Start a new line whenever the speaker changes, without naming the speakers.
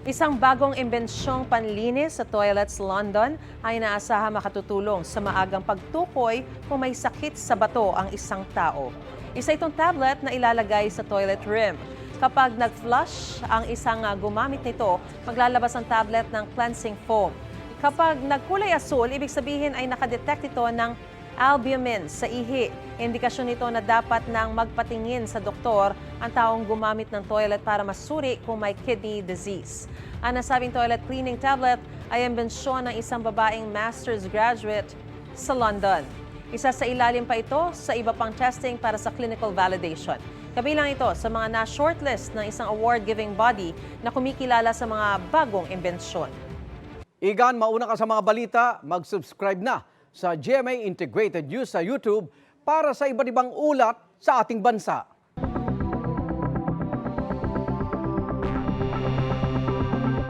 Isang bagong imbensyong panlinis sa toilets sa London ay inaasahang makatutulong sa maagang pagtukoy kung may sakit sa bato ang isang tao. Isa itong tablet na ilalagay sa toilet rim. Kapag nag-flush ang isang gumamit nito, maglalabas ang tablet ng cleansing foam. Kapag nagkulay asul, ibig sabihin ay nakadetect ito ng albumin sa ihi. Indikasyon nito na dapat nang magpatingin sa doktor ang taong gumamit ng toilet para masuri kung may kidney disease. Ang nasabing toilet cleaning tablet ay imbensyon ng isang babaeng master's graduate sa London. Isa sa ilalim pa ito sa iba pang testing para sa clinical validation. Kabilang ito sa mga na-shortlist ng isang award-giving body na kumikilala sa mga bagong imbensyon.
Igan, mauna ka sa mga balita, mag-subscribe na sa GMA Integrated News sa YouTube para sa iba't ibang ulat sa ating bansa.